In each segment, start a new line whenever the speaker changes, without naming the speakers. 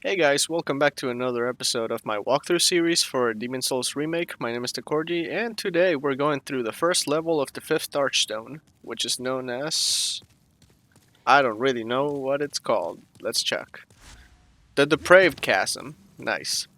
Hey guys, welcome back to another episode of my walkthrough series for Demon Souls Remake. My name is Takorji, and today we're going through the first level of the 5th Archstone, which is known as... I don't really know what it's called. Let's check. The Depraved Chasm. Nice.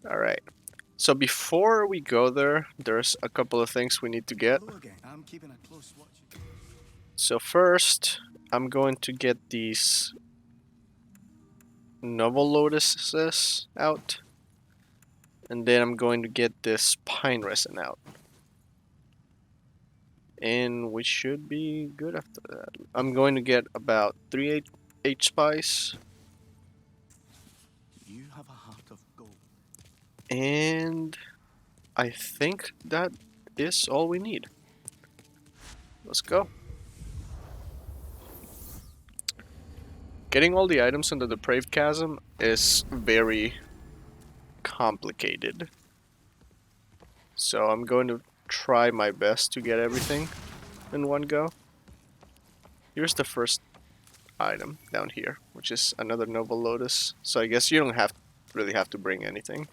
Alright. So before we go there, there's a couple of things we need to get. So first, I'm going to get these novel lotuses out. And then I'm going to get this pine resin out. And we should be good after that. I'm going to get about 3 H spice.
You have a heart of gold.
And I think that is all we need. Let's go. Getting all the items in the Depraved Chasm is very complicated. So I'm going to try my best to get everything in one go. Here's the first item down here, which is another Noble Lotus. So I guess you don't really have to bring anything.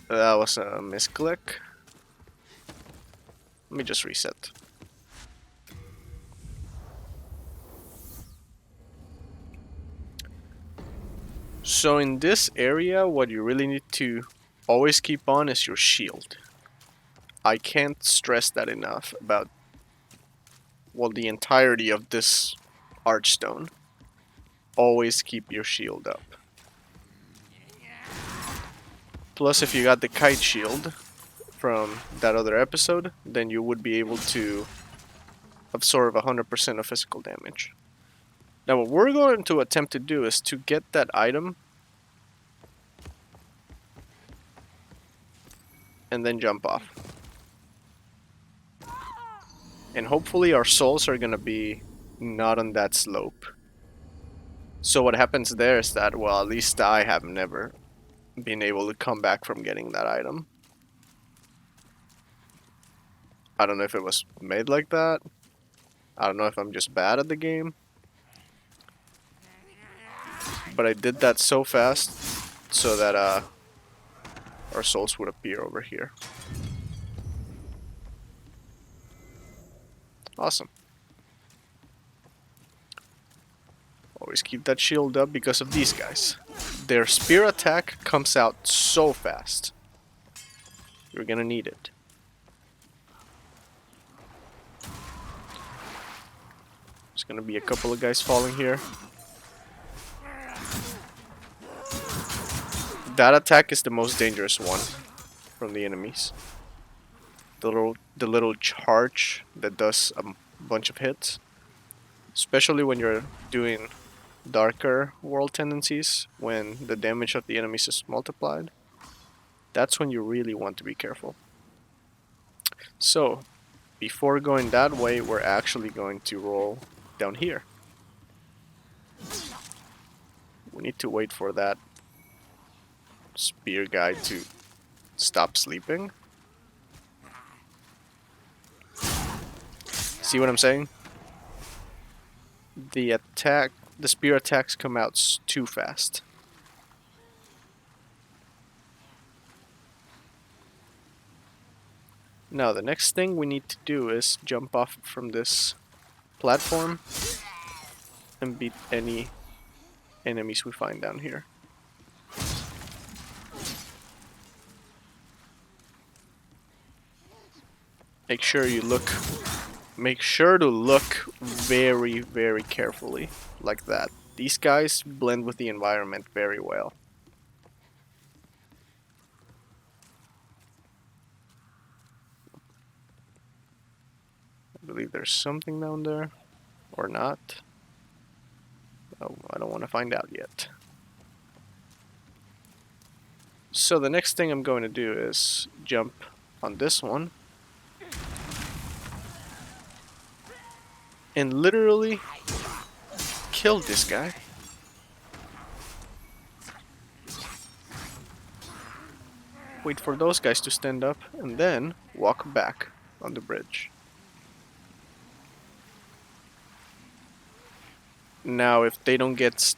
That was a misclick. Let me just reset. So in this area, what you really need to always keep on is your shield. I can't stress that enough about, well, the entirety of this Archstone. Always keep your shield up. Plus, if you got the kite shield from that other episode, then you would be able to absorb 100% of physical damage. Now what we're going to attempt to do is to get that item and then jump off. And hopefully our souls are going to be not on that slope. So what happens there is that, well, at least I have never been able to come back from getting that item. I don't know if it was made like that. I don't know if I'm just bad at the game. But I did that so fast so that our souls would appear over here. Awesome. Always keep that shield up because of these guys. Their spear attack comes out so fast. You're gonna need it. There's gonna be a couple of guys falling here. That attack is the most dangerous one from the enemies. The little charge that does a bunch of hits. Especially when you're doing darker world tendencies, when the damage of the enemies is multiplied. That's when you really want to be careful. So, before going that way, we're actually going to roll down here. We need to wait for that spear guy to stop sleeping. See what I'm saying? The spear attacks come out too fast. Now the next thing we need to do is jump off from this platform and beat any enemies we find down here. Make sure to look very, very carefully, like that. These guys blend with the environment very well. I believe there's something down there, or not. Oh, I don't want to find out yet. So the next thing I'm going to do is jump on this one. And literally kill this guy. Wait for those guys to stand up and then walk back on the bridge. Now if they don't get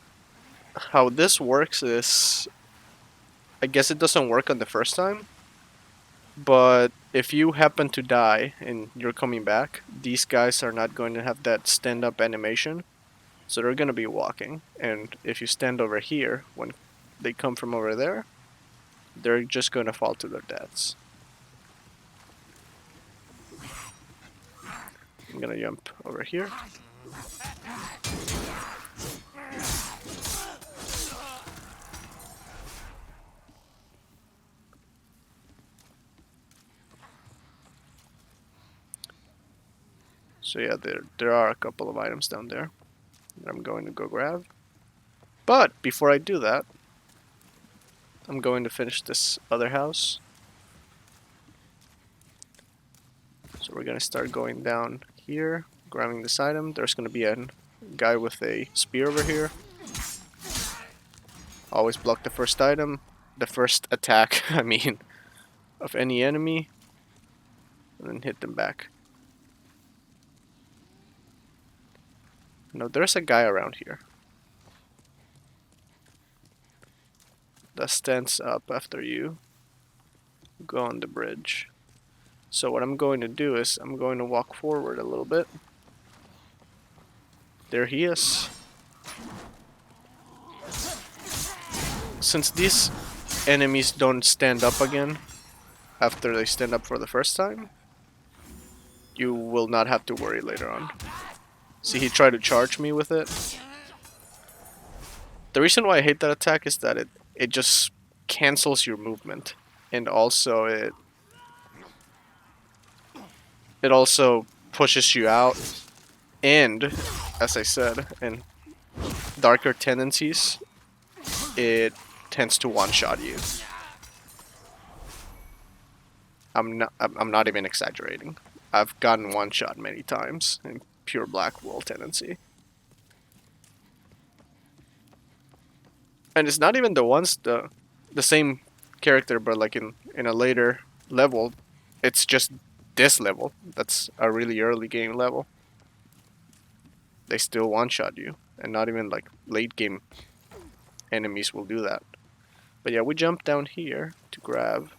how this works is, I guess it doesn't work on the first time, but if you happen to die and you're coming back, these guys are not going to have that stand-up animation, so they're going to be walking. And if you stand over here, when they come from over there, they're just going to fall to their deaths. I'm going to jump over here. So yeah, there are a couple of items down there that I'm going to go grab. But before I do that, I'm going to finish this other house. So we're going to start going down here, grabbing this item. There's going to be a guy with a spear over here. Always block the first item, the first attack, I mean, of any enemy, and then hit them back. No, there's a guy around here that stands up after you go on the bridge. So what I'm going to do is I'm going to walk forward a little bit. There he is. Since these enemies don't stand up again after they stand up for the first time, you will not have to worry later on. See, he tried to charge me with it. The reason why I hate that attack is that it just cancels your movement, and also it also pushes you out, and as I said, in darker tendencies, it tends to one-shot you. I'm not even exaggerating. I've gotten one-shot many times in pure black wall tendency. And it's not even the same character, but like in a later level, it's just this level. That's a really early game level. They still one-shot you, and not even like late game enemies will do that. But yeah, we jump down here to grab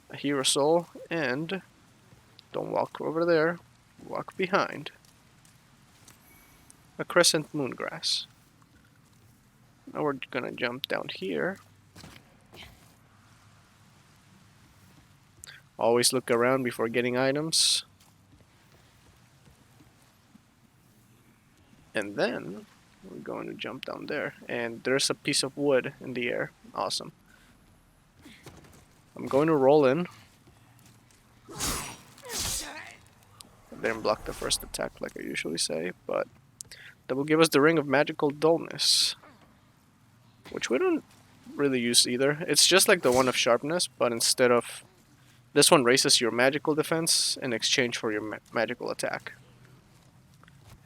a hero soul, and don't walk over there, walk behind. A crescent moongrass. Now we're gonna jump down here. Always look around before getting items. And then we're going to jump down there. And there's a piece of wood in the air. Awesome. I'm going to roll in. Then block the first attack like I usually say, but that will give us the Ring of Magical Dullness, which we don't really use either. It's just like the one of Sharpness, but instead of... This one raises your magical defense in exchange for your magical attack.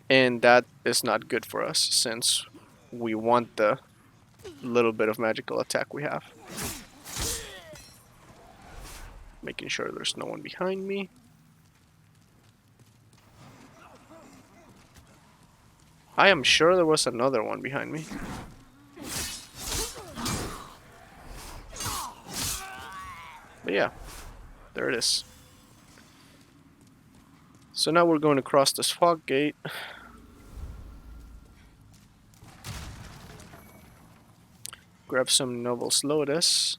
And that is not good for us, since we want the little bit of magical attack we have. Making sure there's no one behind me. I am sure there was another one behind me. But yeah, there it is. So now we're going to cross this fog gate. Grab some Novel's Lotus.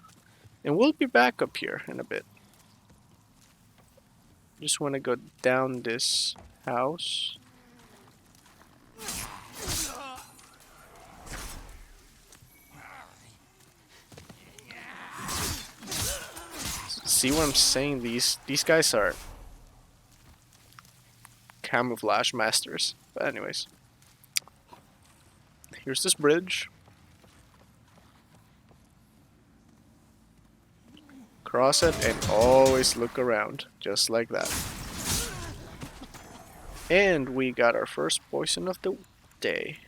And we'll be back up here in a bit. Just want to go down this house. See what I'm saying? These guys are camouflage masters. But anyways, here's this bridge. Cross it and always look around, just like that. And we got our first poison of the day.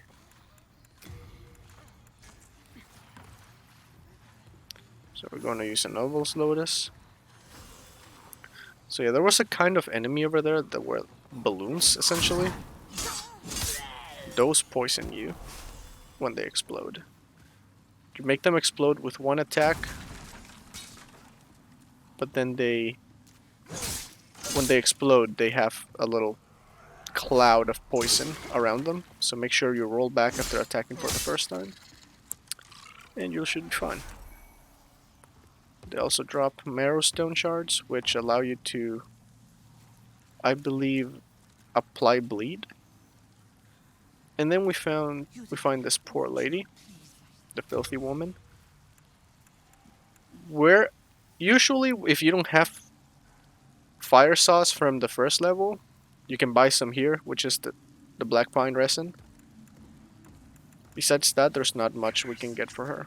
So we're going to use a Novel's Lotus. So yeah, there was a kind of enemy over there that were balloons, essentially. Those poison you when they explode. You make them explode with one attack, but then when they explode, they have a little cloud of poison around them. So make sure you roll back after attacking for the first time, and you should be fine. They also drop marrow stone shards, which allow you to, I believe, apply bleed. And then we find this poor lady, the filthy woman. Where usually, if you don't have fire sauce from the first level, you can buy some here, which is the black pine resin. Besides that, there's not much we can get for her.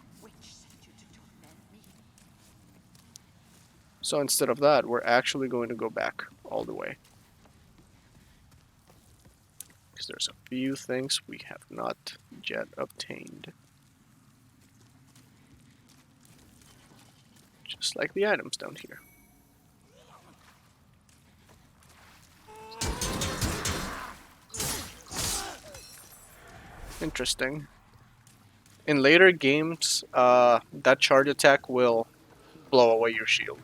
So instead of that, we're actually going to go back all the way. Because there's a few things we have not yet obtained. Just like the items down here. Interesting. In later games, that charge attack will blow away your shield.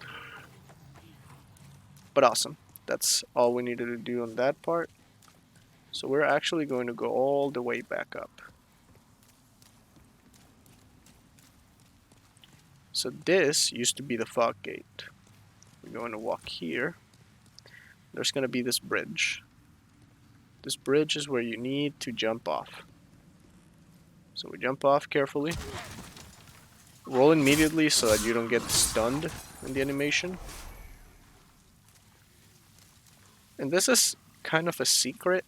But awesome. That's all we needed to do on that part. So we're actually going to go all the way back up. So this used to be the fog gate. We're going to walk here. There's going to be this bridge. This bridge is where you need to jump off. So we jump off carefully. Roll immediately so that you don't get stunned in the animation. And this is kind of a secret,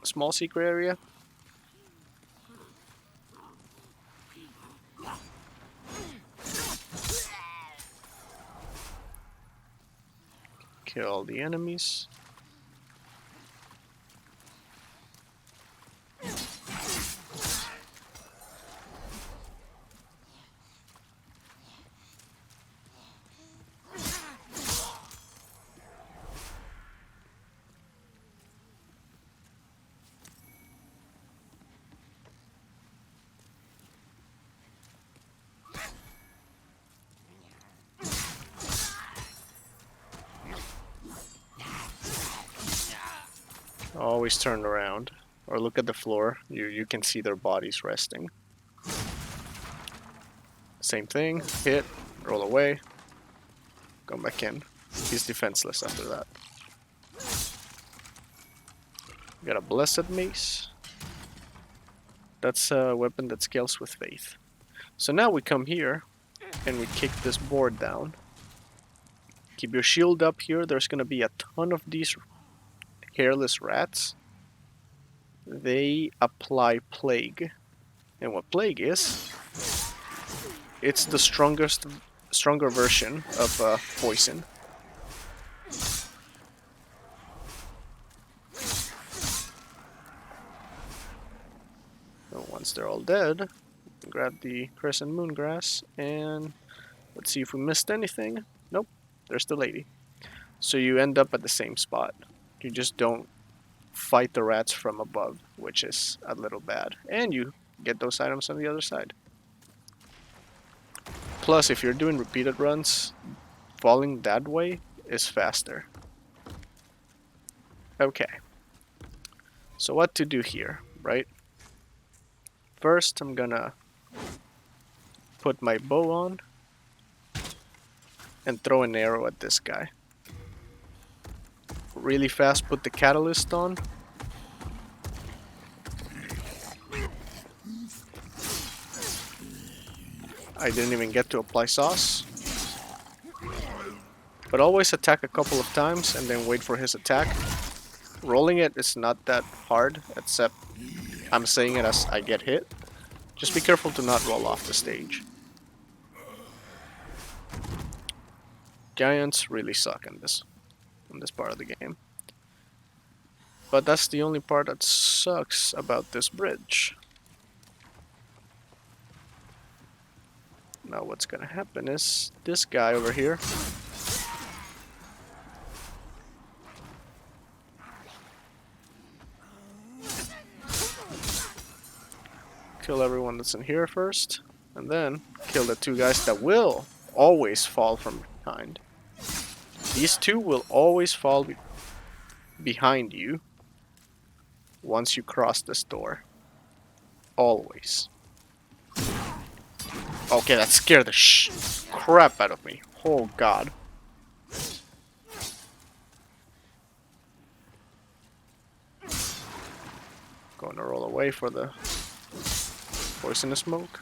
small secret area. Kill all the enemies. Always turn around or look at the floor. You can see their bodies resting. Same thing, hit, roll away, go back in. He's defenseless after that. Got a blessed mace. That's a weapon that scales with faith. So now we come here and we kick this board down. Keep your shield up here. There's gonna be a ton of these hairless rats. They apply plague. And what plague is, it's the stronger version of poison. So once they're all dead, grab the crescent moon grass and let's see if we missed anything. Nope, there's the lady. So you end up at the same spot. You just don't fight the rats from above, which is a little bad. And you get those items on the other side. Plus, if you're doing repeated runs, falling that way is faster. Okay. So what to do here, right? First, I'm gonna put my bow on and throw an arrow at this guy. Really fast, put the catalyst on. I didn't even get to apply sauce. But always attack a couple of times and then wait for his attack. Rolling it is not that hard, except I'm saying it as I get hit. Just be careful to not roll off the stage. Giants really suck in this part of the game. But that's the only part that sucks about this bridge. Now what's gonna happen is this guy over here kill everyone that's in here first. And then kill the two guys that will always fall from behind. These two will always fall behind you once you cross this door. Always. Okay, that scared the crap out of me. Oh god. Going to roll away for the poisonous smoke.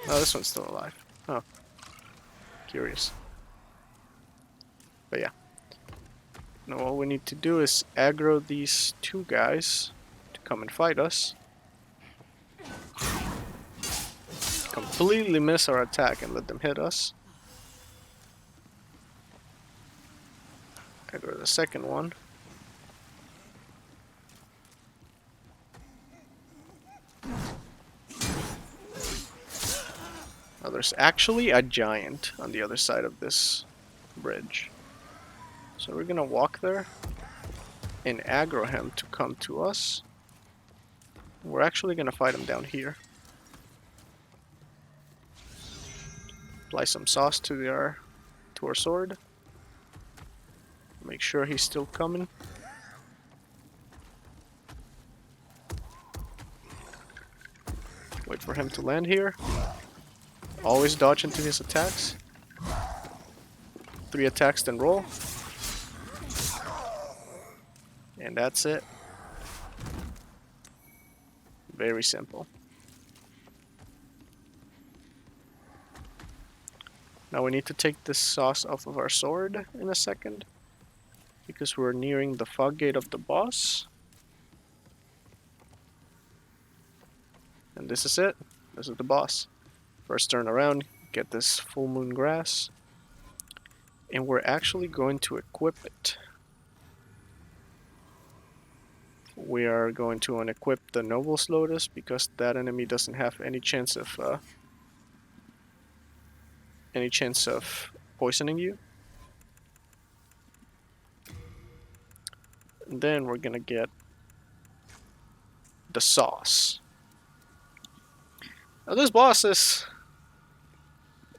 Oh, this one's still alive. Oh. Curious. But yeah. Now all we need to do is aggro these two guys to come and fight us. Completely miss our attack and let them hit us. Aggro the second one. Now there's actually a giant on the other side of this bridge. So we're gonna walk there and aggro him to come to us. We're actually gonna fight him down here. Apply some sauce to our sword. Make sure he's still coming. Wait for him to land here. Always dodge into his attacks. 3 attacks, then roll. And that's it. Very simple. Now we need to take this sauce off of our sword in a second, because we're nearing the fog gate of the boss. And this is it. This is the boss. First turn around, get this full moon grass. And we're actually going to equip it. We are going to unequip the Noble's Lotus because that enemy doesn't have any chance of poisoning you. And then we're gonna get the sauce. Now this boss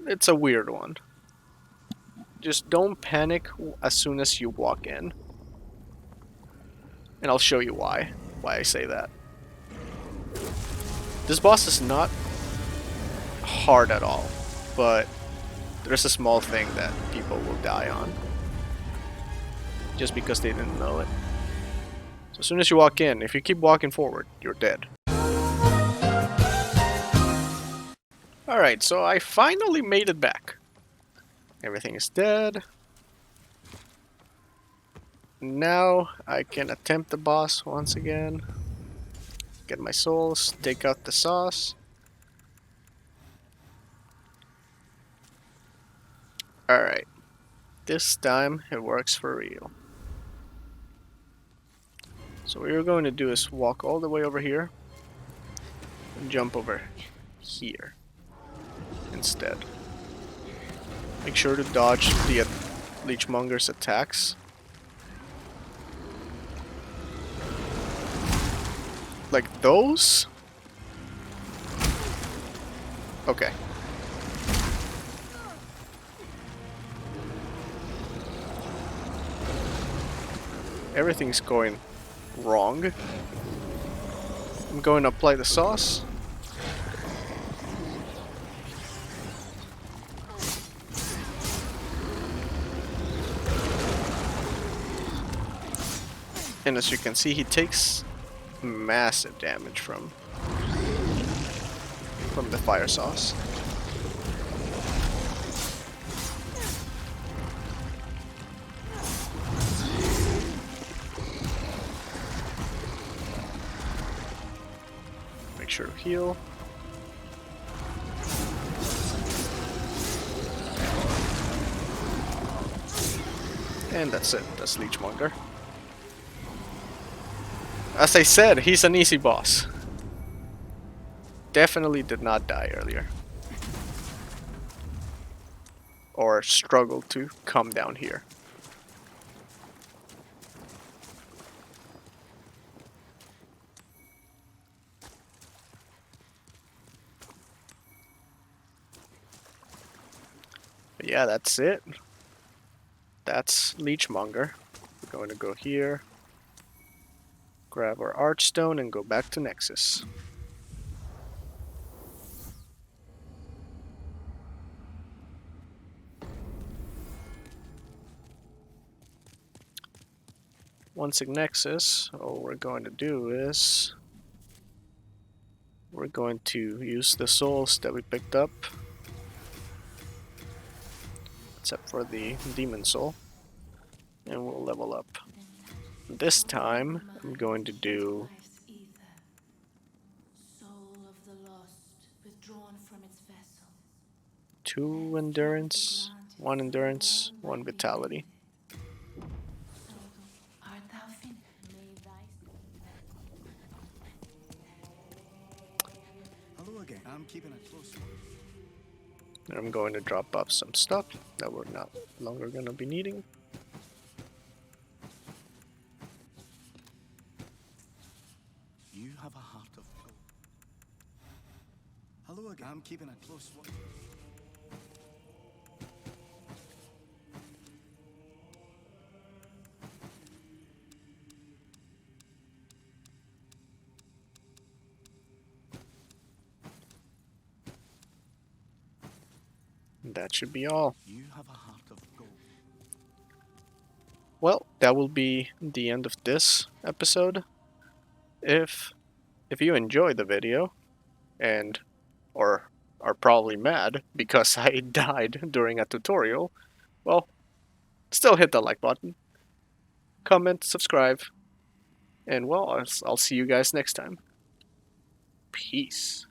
it's a weird one. Just don't panic as soon as you walk in. And I'll show you why I say that. This boss is not hard at all, but there's a small thing that people will die on. Just because they didn't know it. So as soon as you walk in, if you keep walking forward, you're dead. Alright, so I finally made it back. Everything is dead. Now I can attempt the boss once again. Get my souls, take out the sauce. Alright. This time it works for real. So what you're going to do is walk all the way over here and jump over here instead. Make sure to dodge the Leechmonger's attacks. Like those? Okay. Everything's going wrong. I'm going to apply the sauce. And as you can see, he takes massive damage from the fire sauce. Make sure to heal. And that's it. That's Leechmonger. As I said, he's an easy boss. Definitely did not die earlier. Or struggle to come down here. yeah, that's it. That's Leechmonger. We're going to go here, grab our Archstone, and go back to Nexus. Once in Nexus, all we're going to do is we're going to use the souls that we picked up, except for the Demon Soul, and we'll level up. This time, I'm going to do two endurance, one vitality.
Hello again. I'm keeping a close watch.
And I'm going to drop off some stuff that we're not longer going to be needing.
You have a heart of gold. Hello again. I'm keeping a close watch.
That should be all.
You have a heart of gold.
Well, that will be the end of this episode. If you enjoyed the video and or are probably mad because I died during a tutorial, well, still hit the like button, comment, subscribe, and well, I'll see you guys next time. Peace.